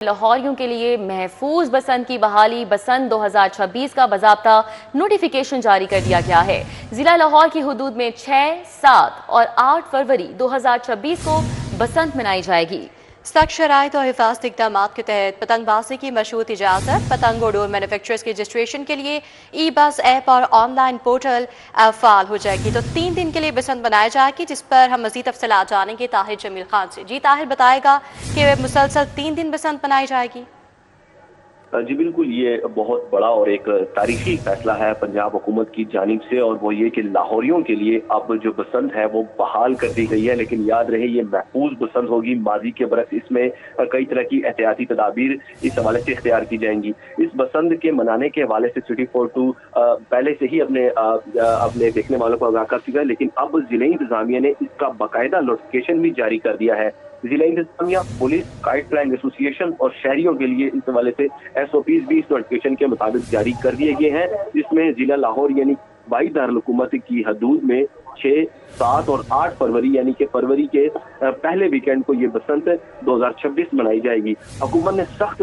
لاہوریوں کے لیے محفوظ بسنت کی بحالی بسنت 2026 کا باضابطہ نوٹیفیکیشن جاری کر دیا گیا ہے۔ ضلع لاہور کی حدود میں 6، 7 اور 8 فروری 2026 کو بسنت منائی جائے گی۔ سخت شرائط اور حفاظتی اقدامات کے تحت پتنگ بازی کی مشروط اجازت۔ پتنگ اور ڈور مینوفیکچررز کی رجسٹریشن کے لیے ای بس ایپ اور آن لائن پورٹل فعال ہو جائے گی۔ تو 3 دن کے لیے بسنت منائی جائے گی، جس پر ہم مزید تفصیلات جانیں گے طاہر جمیل خان سے۔ جی طاہر، بتائے گا کہ مسلسل 3 دن بسنت منائی جائے گی؟ جی بالکل، یہ بہت بڑا اور ایک تاریخی فیصلہ ہے پنجاب حکومت کی جانب سے، اور وہ یہ کہ لاہوریوں کے لیے اب جو بسنت ہے وہ بحال کر دی گئی ہے، لیکن یاد رہے یہ محفوظ بسنت ہوگی۔ ماضی کے برعکس اس میں کئی طرح کی احتیاطی تدابیر اس حوالے سے اختیار کی جائیں گی۔ اس بسنت کے منانے کے حوالے سے سٹی فورٹو پہلے سے ہی اپنے دیکھنے والوں کو آگاہ کر چکا ہے، لیکن اب ضلع انتظامیہ نے اس کا باقاعدہ نوٹیفکیشن بھی جاری کر دیا ہے۔ ضلع انتظامیہ، پولیس، کائٹ فلائنگ ایسوسی ایشن اور شہریوں کے لیے اس حوالے سے SOPs بھی اس نوٹیفکیشن کے مطابق جاری کر دیے گئے ہیں، جس میں ضلع لاہور یعنی بائی دارالحکومت کی حدود میں 6، 7 اور 8 فروری یعنی کہ فروری کے پہلے ویکینڈ کو یہ بسنت 2026 منائی جائے گی۔ حکومت نے سخت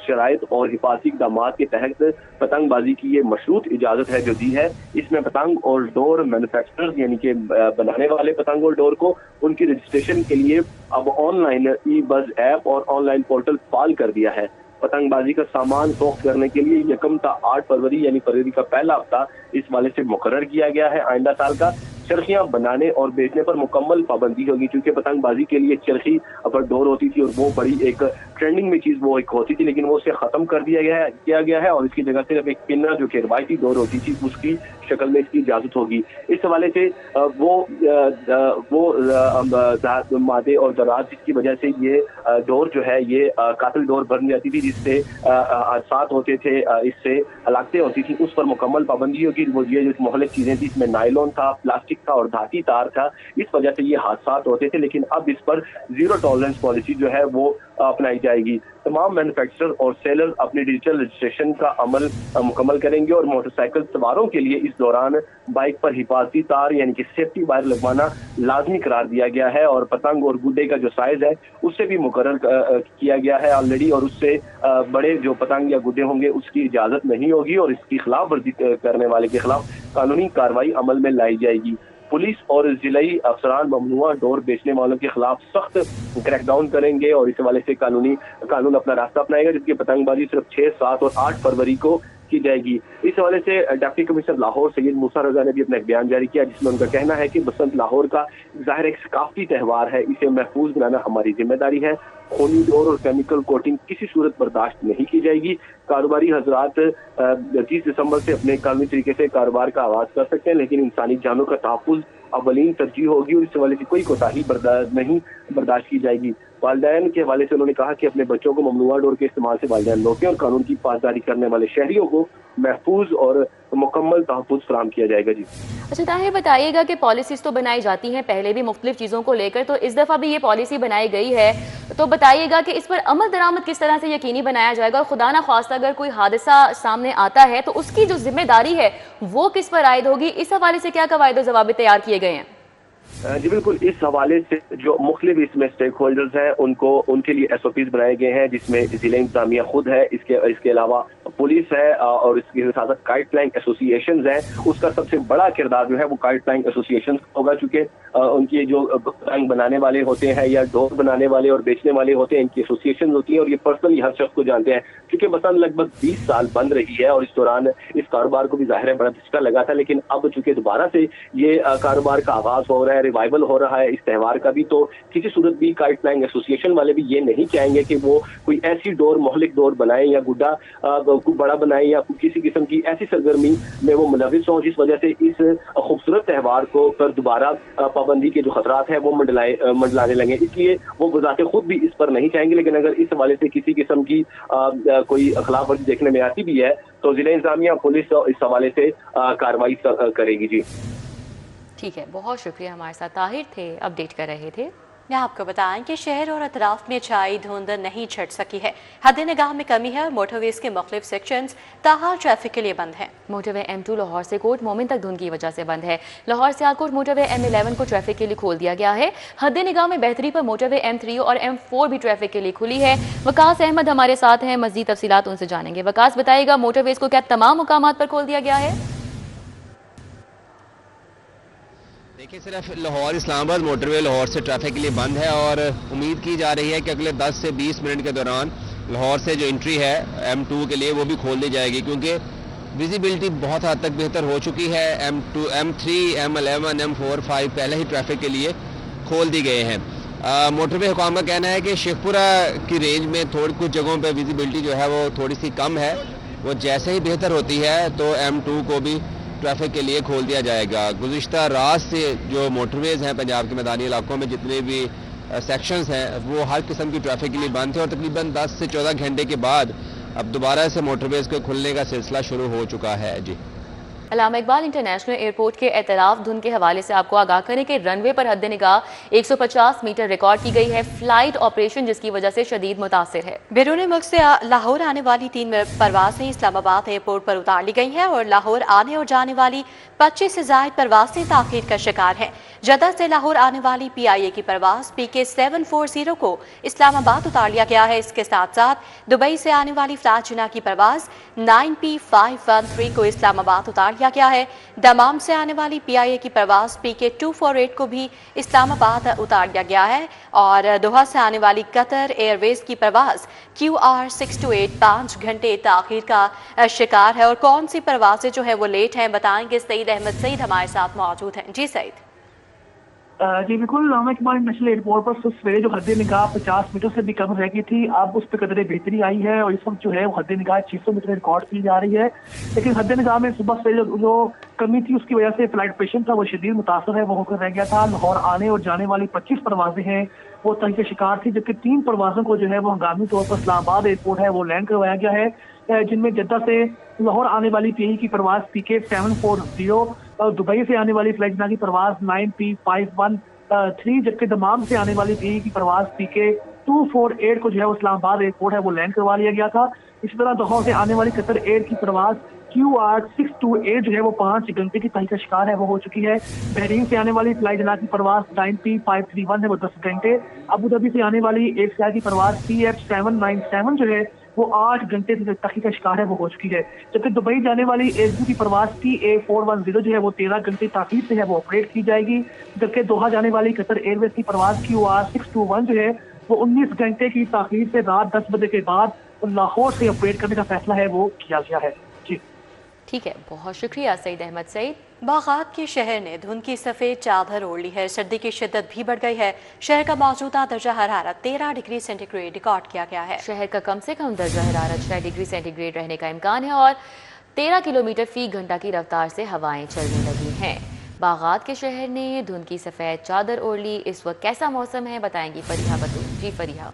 شرائط اور حفاظتی اقدامات کے تحت پتنگ بازی کی یہ مشروط اجازت ہے جو دی ہے۔ اس میں پتنگ اور ڈور مینوفیکچررز یعنی کہ بنانے والے پتنگ اور ڈور کو ان کی رجسٹریشن کے لیے اب آن لائن ای بز ایپ اور آن لائن پورٹل فعال کر دیا ہے۔ پتنگ بازی کا سامان فروخت کرنے کے لیے 1 تا 8 فروری یعنی فروری کا پہلا ہفتہ اس والے سے مقرر کیا گیا ہے۔ آئندہ سال کا چرخیاں بنانے اور بیچنے پر مکمل پابندی ہوگی، کیونکہ پتنگ بازی کے لیے چرخی پر ڈور ہوتی تھی اور وہ بڑی ایک ٹرینڈنگ میں چیز وہ ایک ہوتی تھی، لیکن وہ اسے ختم کر دیا گیا ہے اور اس کی جگہ صرف ایک پنہ جو کہ روایتی ڈور ہوتی تھی اس کی شکل میں اس کی اجازت ہوگی۔ اس حوالے سے وہ مادے اور ذرات جس کی وجہ سے یہ ڈور جو ہے یہ قاتل ڈور بن جاتی تھی، جس سے حادثات ہوتے تھے، اس سے ہلاکتیں ہوتی تھی، اس پر مکمل پابندی ہوگی۔ وہ یہ جو مہلک چیزیں تھی، اس میں نائلون تھا، پلاسٹک تھا اور دھاتی تار تھا، اس وجہ سے یہ حادثات ہوتے تھے، لیکن اب اس پر زیرو ٹالرنس پالیسی جو ہے وہ اپنائی جائے گی۔ تمام مینوفیکچرر اور سیلر اپنی ڈیجیٹل رجسٹریشن کا عمل مکمل کریں گے، اور موٹر سائیکل سواروں کے لیے اس دوران بائک پر حفاظتی تار یعنی کہ سیفٹی وائر لگوانا لازمی قرار دیا گیا ہے، اور پتنگ اور گڈے کا جو سائز ہے اس سے بھی مقرر کیا گیا ہے آلریڈی، اور اس سے بڑے جو پتنگ یا گڈے ہوں گے اس کی اجازت نہیں ہوگی، اور اس کی خلاف ورزی کرنے والے کے خلاف قانونی کارروائی عمل میں لائی جائے گی۔ پولیس اور ضلعی افسران ممنوعہ ڈور بیچنے والوں کے خلاف سخت کریک ڈاؤن کریں گے، اور اس حوالے سے قانون اپنا راستہ اپنائے گا، جس کی پتنگ بازی صرف 6، 7 اور 8 فروری کو کی جائے گی۔ اس حوالے سے ڈپٹی کمشنر لاہور سید موسیٰ رضا نے بھی اپنا ایک بیان جاری کیا، جس میں ان کا کہنا ہے کہ بسنت لاہور کا ظاہر ایک ثقافتی تہوار ہے، اسے محفوظ بنانا ہماری ذمہ داری ہے۔ خونی ڈور اور کیمیکل کوٹنگ کسی صورت برداشت نہیں کی جائے گی۔ کاروباری حضرات 30 دسمبر سے اپنے قانونی طریقے سے کاروبار کا آغاز کر سکتے ہیں، لیکن انسانی جانوں کا تحفظ اولین ترجیح ہوگی، اور اس حوالے سے کوئی کوتاہی نہیں برداشت کی جائے گی۔ والدین کے حوالے سے انہوں نے کہا کہ اپنے بچوں کو ممنوعہ ڈور کے استعمال سے والدین روکیں، اور قانون کی پاسداری کرنے والے شہریوں کو محفوظ اور مکمل تحفظ فراہم کیا جائے گا۔ جی اچھا طاہر، بتائیے گا کہ پالیسیز تو بنائی جاتی ہیں پہلے بھی مختلف چیزوں کو لے کر، تو اس دفعہ بھی یہ پالیسی بنائی گئی ہے، تو بتائیے گا کہ اس پر عمل درآمد کس طرح سے یقینی بنایا جائے گا، اور خدا نخواستہ اگر کوئی حادثہ سامنے آتا ہے تو اس کی جو ذمہ داری ہے وہ کس پر عائد ہوگی؟ اس حوالے سے کیا قواعد و ضوابط تیار کیے گئے ہیں؟ جی بالکل، اس حوالے سے جو مختلف اس میں اسٹیک ہولڈرز ہیں ان کے لیے SOPs بنائے گئے ہیں، جس میں ضلع انتظامیہ خود ہے، اس کے علاوہ پولیس ہے، اور اس کے ساتھ کائٹ فلائنگ ایسوسی ایشنز ہیں۔ اس کا سب سے بڑا کردار جو ہے وہ کائٹ فلائنگ ایسوسی ایشنز ہوگا، چونکہ ان کی جو پتنگ بنانے والے ہوتے ہیں یا ڈور بنانے والے اور بیچنے والے ہوتے ہیں، ان کی ایسوسی ایشنز ہوتی ہیں، اور یہ پرسنلی ہر شخص کو جانتے ہیں، کیونکہ مثلاً لگ بھگ 20 سال بند رہی ہے، اور اس دوران اس کاروبار کو بھی ظاہر ہے بڑا دھچکا لگا تھا، لیکن اب چونکہ دوبارہ سے یہ کاروبار کا آغاز ہو رہا ہے، ریوائول ہو رہا ہے اس تہوار کا بھی، تو کسی صورت بھی کائٹ فلائنگ ایسوسی ایشن والے بھی یہ نہیں چاہیں گے کہ وہ کوئی ایسی ڈور مہلک ڈور بنائیں یا گڈا بڑا بنائیں یا کسی قسم کی ایسی سرگرمی میں وہ ملوث ہوں جس وجہ سے اس خوبصورت تہوار کو پر دوبارہ پابندی کے جو خطرات ہیں وہ منڈلانے لگے، اس لیے وہ بذات خود بھی اس پر نہیں چاہیں گے۔ لیکن اگر اس حوالے سے کسی قسم کی کوئی خلاف ورزی دیکھنے میں آتی بھی ہے تو ضلع انتظامیہ پولیس اس حوالے سے کارروائی کرے گی۔ جی ٹھیک ہے، بہت شکریہ، ہمارے ساتھ طاہر تھے، اپڈیٹ کر رہے تھے۔ आपको बताएं कि शहर और अतराफ में छाई धुंध नहीं छट सकी है। हद निगाह में कमी है और मोटरवेज के मुख्तलिफ सेक्शंस ताहाल ट्रैफिक के लिए बंद हैं। मोटरवे M2 लाहौर से कोट मोमिन तक धुंध की वजह से बंद है। लाहौर से आलकोट मोटरवे M11 को ट्रैफिक के लिए खोल दिया गया है। हद निगाह में बेहतरी पर मोटरवे M3 और M4 भी ट्रैफिक के लिए खुली है। वकास अहमद हमारे साथ हैं, मज़ीद तफसीलात उनसे जानेंगे। वकास, बताइएगा मोटरवेज को क्या तमाम मुकामात पर खोल दिया गया है? देखिए, सिर्फ लाहौर इस्लामाबाद मोटरवे लाहौर से ट्रैफिक के लिए बंद है और उम्मीद की जा रही है कि अगले 10 से 20 मिनट के दौरान लाहौर से जो एंट्री है M2 के लिए वो भी खोल दी जाएगी, क्योंकि विजिबिलिटी बहुत हद तक बेहतर हो चुकी है। M2, M3, M11, M4, 5 पहले ही ट्रैफिक के लिए खोल दी गए हैं। मोटरवे हुकाम का कहना है कि शेखपुरा की रेंज में थोड़ी कुछ जगहों पर विजिबिलिटी जो है वो थोड़ी सी कम है, वो जैसे ही बेहतर होती है तो M2 को भी ट्रैफिक के लिए खोल दिया जाएगा। गुज़िश्ता रात से जो मोटरवेज़ हैं पंजाब के मैदानी इलाकों में जितने भी सेक्शंस हैं वो हर किस्म की ट्रैफिक के लिए बंद थे और तकरीबन 10 से 14 घंटे के बाद अब दोबारा से मोटरवेज़ के खुलने का सिलसिला शुरू हो चुका है। जी, अल्लामा इकबाल इंटरनेशनल एयरपोर्ट के एतराफ धुंध के हवाले से आपको आगाह करें कि रनवे पर हद निगाह 150 मीटर रिकॉर्ड की गई है। फ्लाइट ऑपरेशन जिसकी वजह से शदीद मुतासिर है। बैरून मुल्क से लाहौर आने वाली 3 परवासें इस्लामाबाद एयरपोर्ट पर उतार ली गई हैं और लाहौर आने और जाने वाली 25 से ज़ायद परवासें ताख़ीर का शिकार हैं। जद्दा से लाहौर आने वाली PIA की परवास PK 740 को इस्लामाबाद उतार लिया गया है। इसके साथ साथ दुबई से आने वाली फ्लाजिना की परवास 9P513 को इस्लामाबाद उतार लिया गया है। दमाम से आने वाली PIA की परवास PK 248 को भी इस्लामाबाद उतार लिया गया है और दोहा से आने वाली कतर एयरवेज की परवास QR 628 5 घंटे ताख़ीर का शिकार है। और कौन सी परवासें जो है वो लेट हैं बताएंगे सईद अहमद। सईद हमारे साथ मौजूद हैं। जी सईद। जी बिल्कुल, अल्लामा इकबाल इंटरनेशनल एयरपोर्ट पर सवेरे जो हद निगाह 50 मीटर से भी कम रह गई थी, अब उस पर कदरे बेहतरी आई है और इस वक्त जो है वो हद निगाह 600 मीटर रिकॉर्ड की जा रही है। लेकिन हद निगाह में सुबह से जो कमी थी उसकी वजह से फ्लाइट ऑपरेशन था वो शदीद मुतासर है, वो होकर रह गया था। लाहौर आने और जाने वाली 25 परवाजें हैं वो तंग के शिकार थी, जबकि 3 परवाजों को जो है वो हंगामी तौर पर इस्लामाबाद एयरपोर्ट है वो लैंड करवाया गया है, जिनमें जद्दा से लाहौर आने वाली PIA की परवाज PK 740 और दुबई से आने वाली फ्लाइजना की परवाज 9P513, जबकि दमाम से आने वाली PIA की परवाज PK 248 को जो है इस्लामाबाद एयरपोर्ट है वो लैंड करवा लिया गया था। इसी तरह दोहा से आने वाली कतर एयर की परवाज QR 628 जो है वो 5 घंटे की तंगी का शिकार है, वो हो चुकी है। बहरीन से आने वाली फ्लाइजना की परवाज 9P531 है वो 10 घंटे। अबू धाबी से आने वाली एक की परवाज CF 797 जो है वो 8 घंटे से तंगी का शिकार है, वो हो चुकी है। जबकि दुबई जाने वाली एयरजू की परवाज TA 410 जो है वो 13 घंटे ताखीर से है वो ऑपरेट की जाएगी। जबकि दोहा जाने वाली कतर एयरवेज की परवाज QR 621 जो है वो 19 घंटे की ताखीर से रात 10 बजे के बाद लाहौर से ऑपरेट करने का फैसला है वो किया गया है। जी ठीक है, बहुत शुक्रिया सईद अहमद। सईद, बागात के शहर ने धुंध की सफ़ेद चादर ओढ़ ली है। सर्दी की शिद्दत भी बढ़ गई है। शहर का मौजूदा दर्जा हरारत 13 डिग्री सेंटीग्रेड रिकॉर्ड किया गया है। शहर का कम से कम दर्जा हरारत 6 डिग्री सेंटीग्रेड रहने का इम्कान है और 13 किलोमीटर फी घंटा की रफ्तार से हवाएं चलने लगी हैं। बागात के शहर ने धुंध की सफ़ेद चादर ओढ़ ली। इस वक्त कैसा मौसम है बताएंगी फरीहा बतूल। जी फरीहा।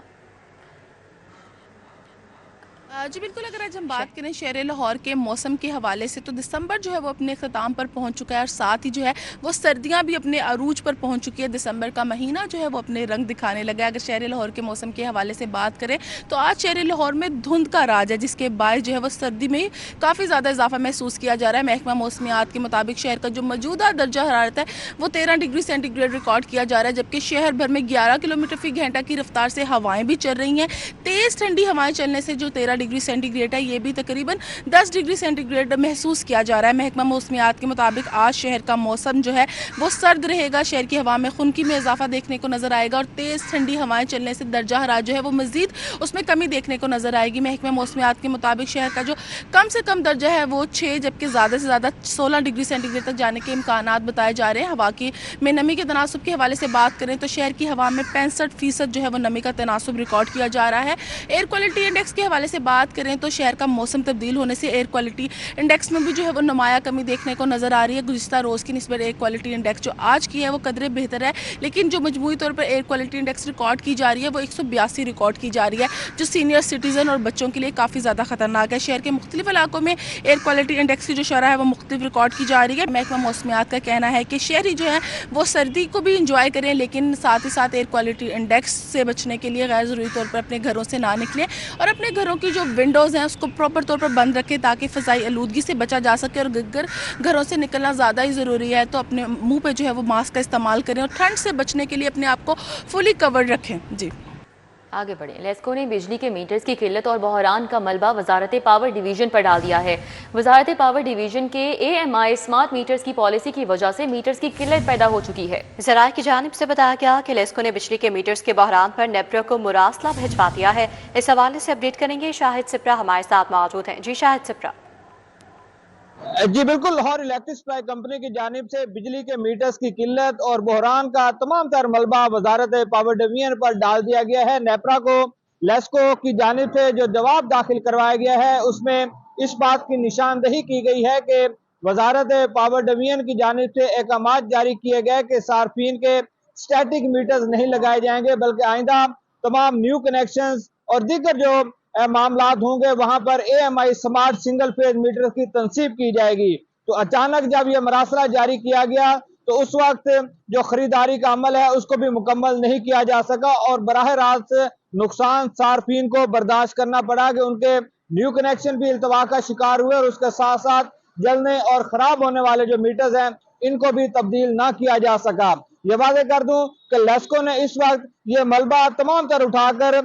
जी बिल्कुल, अगर आज हम बात करें शहर लाहौर के मौसम के हवाले से तो दिसंबर जो है वो अपने अख्ताम पर पहुंच चुका है और साथ ही जो है वो सर्दियां भी अपने अरूज पर पहुंच चुकी है। दिसंबर का महीना जो है वो अपने रंग दिखाने लगा है। अगर शहर लाहौर के मौसम के हवाले से बात करें तो आज शहर लाहौर में धुंध का राज है, जिसके बायस जो है वो सर्दी में काफ़ी ज़्यादा इजाफा महसूस किया जा रहा है। महकमा मौसमियात के मुताबिक शहर का जो मौजूदा दर्जा हरारत है वो 13 डिग्री सेंटीग्रेड रिकॉर्ड किया जा रहा है, जबकि शहर भर में 11 किलोमीटर फी घंटा की रफ्तार से हवाएँ भी चल रही हैं। तेज़ ठंडी हवाएँ चलने से जो 13 डिग्री सेंटीग्रेड है ये भी तकरीबन 10 डिग्री सेंटीग्रेड महसूस किया जा रहा है। महकमा मौसमियात के मुताबिक आज शहर का मौसम जो है वो सर्द रहेगा। शहर की हवा में खुनकी में इजाफा देखने को नजर आएगा और तेज़ ठंडी हवाएं चलने से दर्जा हरारत जो है वो मजीद उसमें कमी देखने को नजर आएगी। महकमा मौसमियात के मुताबिक शहर का जो कम से कम दर्जा है वो 6 जबकि ज़्यादा से ज़्यादा 16 डिग्री सेंटीग्रेड तक जाने के इम्कानात बताए जा रहे हैं। हवा की में नमी के तनासुब के हवाले से बात करें तो शहर की हवा में 65% जो है वो नमी का तनासुब रिकॉर्ड किया जा रहा है। एयर क्वालिटी इंडेक्स के हवाले से बात बात करें तो शहर का मौसम तब्दील होने से एयर क्वालिटी इंडेक्स में भी जो है वो नुमाया कमी देखने को नज़र आ रही है। गुज़िश्ता रोज़ की निस्बत एयर क्वालिटी इंडेक्स जो आज की है वो कदरे बेहतर है, लेकिन जो मजमूई तौर पर एयर क्वालिटी इंडेक्स रिकॉर्ड की जा रही है वो 182 रिकॉर्ड की जा रही है, जो सीनियर सिटीज़न और बच्चों के लिए काफ़ी ज़्यादा खतरनाक है। शहर के मुख्तलिफ इलाकों में एयर क्वालिटी इंडेक्स की जो शरह है वो मुख्तलिफ रिकॉर्ड की जा रही है। महकमा मौसमियात का कहना है कि शहरी जो है वो सर्दी को भी इंजॉय करें, लेकिन साथ ही साथ एयर क्वालिटी इंडेक्स से बचने के लिए गैर ज़रूरी तौर पर अपने घरों से ना निकलें और अपने घरों की जो विंडोज़ हैं उसको प्रॉपर तौर पर बंद रखें ताकि फ़ज़ाई आलूदगी से बचा जा सके। और अगर घरों से निकलना ज़्यादा ही ज़रूरी है तो अपने मुंह पे जो है वो मास्क का इस्तेमाल करें और ठंड से बचने के लिए अपने आप को फुली कवर्ड रखें। जी आगे बढ़ें। लेस्को ने बिजली के मीटर्स की किल्लत और बहरान का मलबा वजारत पावर डिवीजन पर डाल दिया है। वजारत पावर डिवीजन के AMI स्मार्ट मीटर्स की पॉलिसी की वजह से मीटर्स की किल्लत पैदा हो चुकी है। ज़राए की जानिब से बताया गया कि लेस्को ने बिजली के मीटर्स के बहरान पर नेपरा को मुरासला भिजवा दिया है। इस हवाले से अपडेट करेंगे शाहिद सिप्रा हमारे साथ मौजूद हैं। जी शाहिद सिप्रा। जी बिल्कुल, लाहौर इलेक्ट्रिक सप्लाई कंपनी की जानिब से बिजली के मीटर्स की किल्लत और बहरान का तमाम तर मलबा वजारत पावर डिवीजन पर डाल दिया गया है। नेपरा को लेस्को की जानिब से जो जवाब दाखिल करवाया गया है उसमें इस बात की निशानदही की गई है कि वजारत पावर डिवीजन की जानिब से अहकामात जारी किए गए कि सार्फिन के स्टैटिक मीटर्स नहीं लगाए जाएंगे, बल्कि आइंदा तमाम न्यू कनेक्शंस और दीगर जो मामलात होंगे वहां पर AMI smart single phase meter की तनसीब की जाएगी। तो अचानक जब यह मरासला जारी किया गया तो उस वक्त जो खरीदारी का अमल है उसको भी मुकम्मल नहीं किया जा सका और बराह रास्त नुकसान सार्फिन को बर्दाश्त करना पड़ा कि उनके न्यू कनेक्शन भी इल्तवा का शिकार हुए और उसके साथ साथ जलने और खराब होने वाले जो मीटर्स हैं इनको भी तब्दील ना किया जा सका। ये वादे कर दूं कि लेस्को ने इस वक्त ये मलबा तमाम तर उठाकर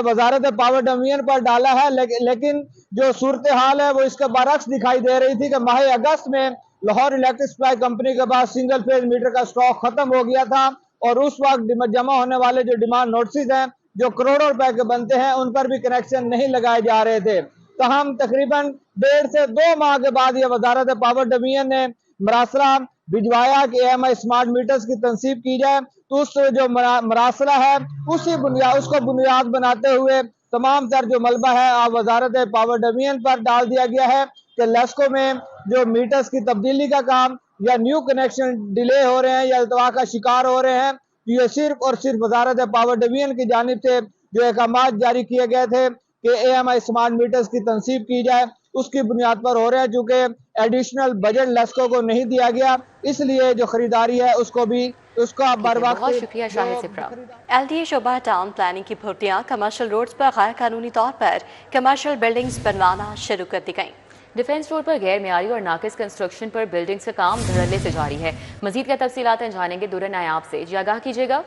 वजारत पावर डिवीजन पर डाला है, लेकिन जो सूरत हाल है वो इसके बरक्स दिखाई दे रही थी कि माह अगस्त में लाहौर इलेक्ट्रिक सप्लाई कंपनी के पास सिंगल फेज मीटर का स्टॉक खत्म हो गया था और उस वक्त जमा होने वाले जो डिमांड नोटिस हैं जो करोड़ों रुपए के बनते हैं उन पर भी कनेक्शन नहीं लगाए जा रहे थे। तो हम तकरीबन 1.5 से 2 माह के बाद ये वजारत पावर डिवीजन ने मरासला भिजवाया कि AMI स्मार्ट मीटर्स की तनसीब की जाए। तो उस जो मरासला है उसको बुनियाद बनाते हुए तमाम तर जो मलबा है वजारत पावर डिवीजन पर डाल दिया गया है कि लेस्को में जो मीटर्स की तब्दीली का काम या न्यू कनेक्शन डिले हो रहे हैं या इल्तवा का शिकार हो रहे हैं, तो ये सिर्फ और सिर्फ वजारत पावर डिवीजन की जानिब से जो अहकामात जारी किए गए थे कि AMI स्मार्ट मीटर्स की तनसीब की जाए उसकी बुनियाद पर हो रहे हैं। चूंकि एडिशनल बजट लेस्को को नहीं दिया गया इसलिए जो खरीदारी है उसका बर्बाद। बहुत शुक्रिया शाहिद सिप्रा। LDA शोबा टाउन प्लानिंग की भर्तियां कमर्शियल रोड्स पर गैर कानूनी तौर पर कमर्शियल बिल्डिंग्स बनवाना शुरू कर दी गई। डिफेंस रोड पर गैर मेयारी और नाकिस कंस्ट्रक्शन पर बिल्डिंग्स का काम धड़ल्ले से जारी है। मजीद क्या तफसीलात हैं जानेंगे दुर्र नायाब से। जी आगाह कीजिएगा।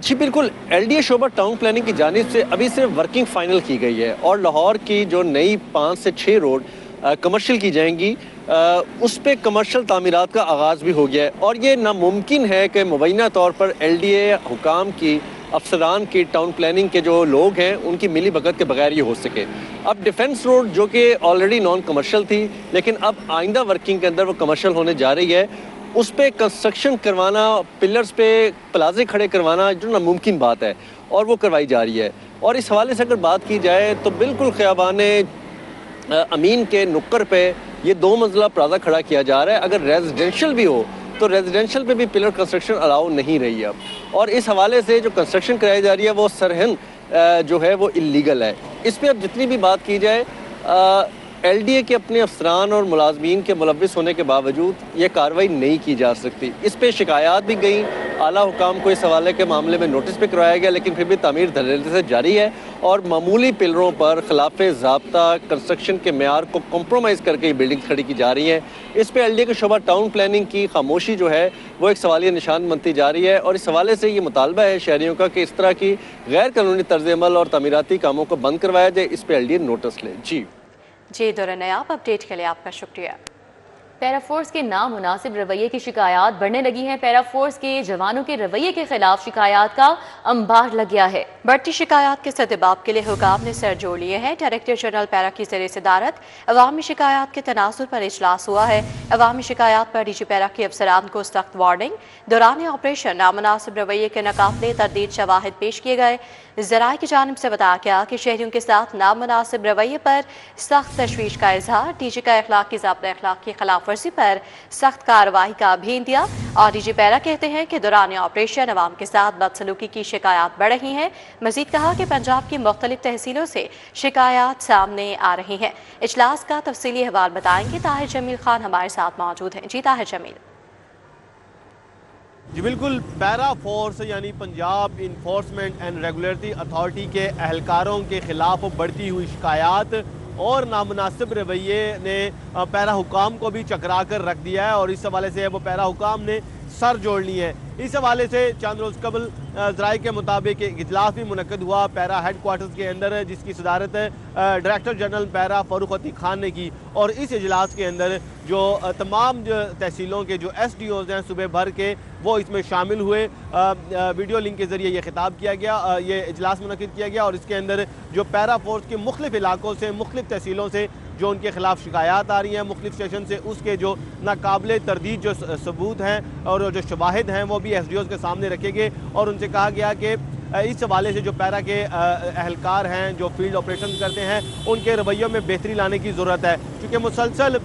जी बिल्कुल, LDA शोबा टाउन प्लानिंग की जानिब से अभी सिर्फ वर्किंग फाइनल की गई है और लाहौर की जो नई 5 से 6 रोड कमर्शियल की जाएंगी उस पे कमर्शियल तामीरात का आगाज़ भी हो गया है और ये नामुमकिन है कि मुबैना तौर पर LDA हुकाम की अफसरान की टाउन प्लानिंग के जो लोग हैं उनकी मिली भगत के बगैर ये हो सके। अब डिफेंस रोड जो कि ऑलरेडी नॉन कमर्शियल थी लेकिन अब आइंदा वर्किंग के अंदर वो कमर्शियल होने जा रही है, उस पर कंस्ट्रक्शन करवाना, पिलर्स पे प्लाजे खड़े करवाना जो नामुमकिन बात है और वो करवाई जा रही है। और इस हवाले से अगर बात की जाए तो बिल्कुल ख़ियाबान अमीन के नुक्कर पे ये 2 मंजिला प्लाजा खड़ा किया जा रहा है। अगर रेजिडेंशियल भी हो तो रेजिडेंशियल पे भी पिलर कंस्ट्रक्शन अलाउ नहीं रही है अब। और इस हवाले से जो कंस्ट्रक्शन कराई जा रही है वो सरहन जो है वो इलीगल है। इस पर अब जितनी भी बात की जाए LDA के अपने अफसरान और मुलाजमीन के मुलव्विस होने के बावजूद ये कार्रवाई नहीं की जा सकती। इस पर शिकायत भी गई, आला हुकाम को इस हवाले के मामले में नोटिस भी करवाया गया लेकिन फिर भी तामीर धड़ल्ले से जारी है और मामूली पिलरों पर खिलाफ ज़ाब्ता कंस्ट्रक्शन के मेयार को कॉम्प्रोमाइज़ करके ये बिल्डिंग खड़ी की जा रही है। इस पर LDA के शोबा टाउन प्लानिंग की खामोशी जो है वो एक सवालिया निशान बनती जा रही है और इस हवाले से ये मुतालबा है शहरियों का कि इस तरह की गैर कानूनी तर्ज अमल और तमीराती कामों को बंद करवाया जाए। इस पर LDA नोटिस ले। जी दुर्र नायाब, अपडेट के लिए आपका शुक्रिया। पैराफोर्स के नामुनासिब रवैये की शिकायत बढ़ने लगी हैं। पैराफोर्स के जवानों के रवैये के खिलाफ शिकायत का अंबार लग गया है। बढ़ती शिकायत के सद्दबाब के लिए हुकाम ने सर जोड़ लिए हैं। डायरेक्टर जनरल पैरा की ज़रिए सदारत अवामी शिकायत के तनासुर पर इजलास हुआ है। अवामी शिकायत पर DG पैरा के अफसरान को सख्त वार्निंग। दौरान ऑपरेशन नामुनासिब रवैये के नाकाबिले तरदीद शवाहिद पेश किए गए। ज़राए की जानिब से बताया गया कि शहरियों के साथ नामुनासिब रवैये पर सख्त तशवीश का इजहार, डीजी का अखलाकी ज़ाब्ता अखलाक की खिलाफ वर्जी पर सख्त कार्रवाई का भी दिया। और डीजी पैरा कहते हैं कि दौरान ऑपरेशन अवाम के साथ बदसलूकी की शिकायत बढ़ रही हैं। मजीद कहा कि पंजाब की मुख्तलिफ तहसीलों से शिकायत सामने आ रही हैं। इजलास का तफसीली अहवाल बताएंगे ताहिर जमील खान हमारे साथ मौजूद हैं। जी ताहिर जमील। जी बिल्कुल, पैरा फोर्स यानी Punjab enforcement and regulatory authority के एहलकारों के खिलाफ बढ़ती हुई शिकायत और नामुनासिब रवैये ने पैरा हुकाम को भी चकरा कर रख दिया है और इस हवाले से वो पैरा हुकाम ने सर जोड़ ली है। इस हवाले से चंद रोज़ कबल ज़राए के मुताबिक एक इजलास भी मुनक्कद हुआ पैरा हेड क्वार्टर्स के अंदर, जिसकी सदारत director general para Farooq Atiq Khan ने की। और इस इजलास के अंदर जो तमाम तहसीलों के जो SDOs हैं सुबह भर के वो इसमें शामिल हुए। वीडियो लिंक के ज़रिए ये खिताब किया गया, ये इजलास मुनक्किद किया गया और इसके अंदर जो पैरा फोर्स के मुख्तलिफ इलाकों से, मुख्तलिफ तहसीलों से जो उनके खिलाफ शिकायत आ रही हैं मुख्तलिफ स्टेशन से, उसके जो नाकाबिले तरदीद जो सबूत हैं और जो शवाहिद हैं वो भी SDOs के सामने रखे गए। और उनसे कहा गया कि इस हवाले से जो पैरा के एहलकार हैं जो फील्ड ऑपरेशन करते हैं उनके रवैयों में बेहतरी लाने की ज़रूरत है, क्योंकि मुसलसल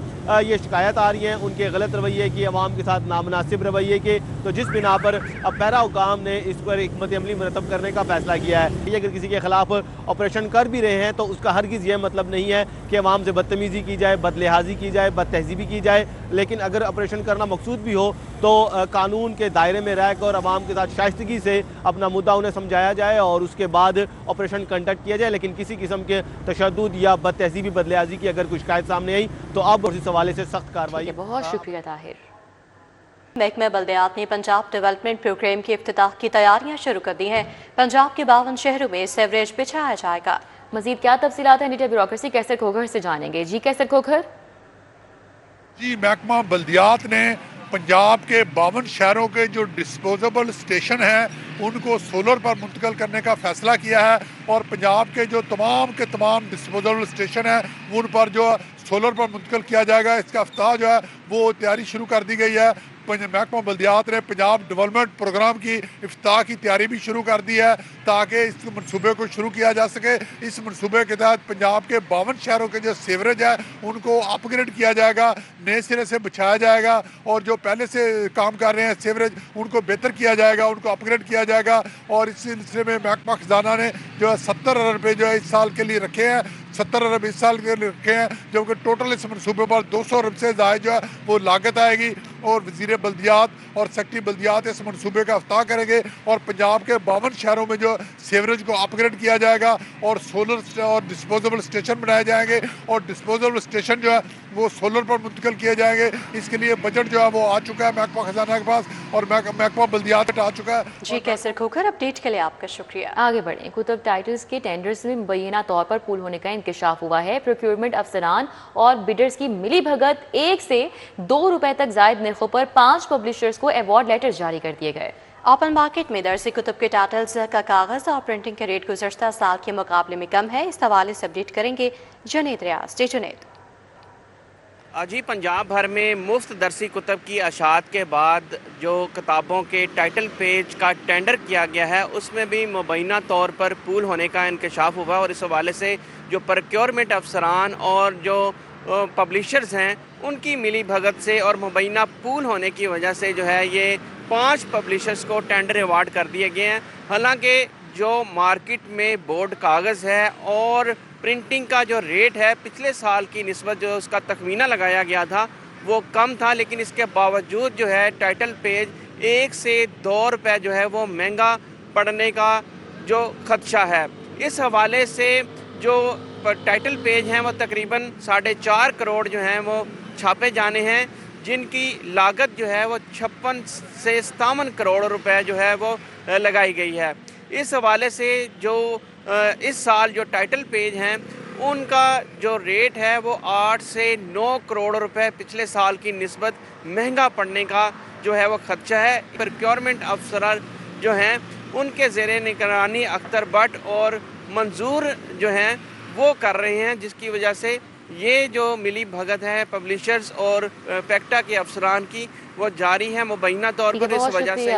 ये शिकायत आ रही है उनके गलत रवैये की, अवाम के साथ नामुनासिब रवैये के। तो जिस बिना पर अब पैरा हुकाम ने इस पर हिकमत अमली मुरतब करने का फैसला किया है। ये अगर किसी के खिलाफ ऑपरेशन कर भी रहे हैं तो उसका हरगिज़ ये मतलब नहीं है कि अवाम से बदतमीज़ी की जाए, बदलिहाजी की जाए, बदतहजीबी की जाए। लेकिन अगर ऑपरेशन करना मकसूद भी हो तो कानून के दायरे में रह कर आवाम के साथ शाइस्तगी से अपना मुद्दा उन्हें समझाया जाए और उसके बाद ऑपरेशन कंडक्ट किया जाए। लेकिन किसी किस्म के तशद्दुद या बदतहजीबी, बदलिहाजी की अगर कोई शिकायत सामने आई तो अब इस हवाले से सख्त कार्रवाई। बहुत शुक्रिया ताहिर। महकमा बल्दियात ने पंजाब डेवलपमेंट प्रोग्राम के इफ्तिताह की तैयारियां शुरू कर दी हैं। पंजाब के 52 शहरों में सीवरेज बिछाया जाएगा। मजीद क्या तफसीलात हैं डिटेल ब्यूरोक्रेसी कैसर खोखर से जानेंगे। जी कैसर खोखर। जी, महकमा बल्दियात ने पंजाब के 52 शहरों के जो डिस्पोजेबल स्टेशन हैं उनको सोलर पर मुंतकिल करने का फैसला किया है और पंजाब के जो तमाम डिस्पोजेबल स्टेशन हैं उन पर जो सोलर पर मुंतकिल किया जाएगा। इसका इफ्तिताह जो है वो तैयारी शुरू कर दी गई है। महकमा बल्दियात ने पंजाब डेवलपमेंट प्रोग्राम की इफ्तिताह की तैयारी भी शुरू कर दी है ताकि इस मनसूबे को शुरू किया जा सके। इस मनसूबे के तहत पंजाब के 52 शहरों के जो सीवरेज है उनको अपग्रेड किया जाएगा, नए सिरे से बिछाया जाएगा और जो पहले से काम कर रहे हैं सीवरेज उनको बेहतर किया जाएगा, उनको अपग्रेड किया जाएगा। और इस सिलसिले में महकमा खजाना ने जो है 70 अरब रुपये जो है इस साल के लिए रखे हैं, 70 अरब इस साल के लिए रखे हैं, जबकि टोटल इस मनसूबे पर 200 अरब से ज़्यादा जो है वो लागत आएगी। और वज़ीर बल्दियात और सेक्रेटरी बल्दियात इस मनसूबे का इफ्तिताह करेंगे और पंजाब के 52 शहरों में जो सीवरेज को अपग्रेड किया जाएगा और सोलर और डिस्पोजेबल स्टेशन बनाए जाएंगे और डिस्पोजेबल स्टेशन जो है वो सोलर पर मुंतकिल किए जाएंगे। इसके लिए बजट जो है वो आ चुका है महकमा खजाना के पास और महकमा बल्दियात आ चुका है। जी कैसर खोखर, अपडेट के लिए आपका शुक्रिया। आगे बढ़ें। कुतुब टाइटल्स के टेंडर्स में मुबैना तौर पर पूल होने का इंकशाफ हुआ है। प्रोक्योरमेंट अफसरान और बिडर्स की मिली भगत 1 से 2 रुपए तक जायद निर्खों पर 5 पब्लिशर्स को अवार्ड लेटर्स जारी कर दिए गए। ओपन मार्केट में दर्ज कुतुब के टाइटल्स का कागज और प्रिंटिंग के रेट गुज़श्ता साल के मुकाबले में कम है। इस हवाले से अपडेट करेंगे जुनेद रियाज। जुनेद। जी, पंजाब भर में मुफ्त दरसी कुतब की अशात के बाद जो किताबों के टाइटल पेज का टेंडर किया गया है उसमें भी मुबैना तौर पर पूल होने का इंकशाफ हुआ और इस हवाले से जो प्रोक्योरमेंट अफसरान और जो पब्लिशर्स हैं उनकी मिली भगत से और मुबैना पूल होने की वजह से जो है ये 5 पब्लिशर्स को टेंडर अवार्ड कर दिए गए हैं। हालांकि जो मार्केट में बोर्ड कागज़ है और प्रिंटिंग का जो रेट है पिछले साल की निस्बत जो उसका तखमीना लगाया गया था वो कम था, लेकिन इसके बावजूद जो है टाइटल पेज 1 से 2 रुपये जो है वो महंगा पड़ने का जो खदशा है। इस हवाले से जो टाइटल पेज हैं वो तकरीबन 4.5 करोड़ जो हैं वो छापे जाने हैं, जिनकी लागत जो है वो 56 से 57 करोड़ रुपए जो है वो लगाई गई है। इस हवाले से जो इस साल जो टाइटल पेज हैं उनका जो रेट है वो 8 से 9 करोड़ रुपए पिछले साल की निस्बत महंगा पड़ने का जो है वो खदशा है। प्रोक्योरमेंट अफसर जो हैं उनके ज़ेरे निगरानी अख्तर भट्ट और मंजूर जो हैं वो कर रहे हैं, जिसकी वजह से ये जो मिली भगत है पब्लिशर्स और पैक्टा के अफसरान की वो जारी है मुबैना तौर पर। इस वजह से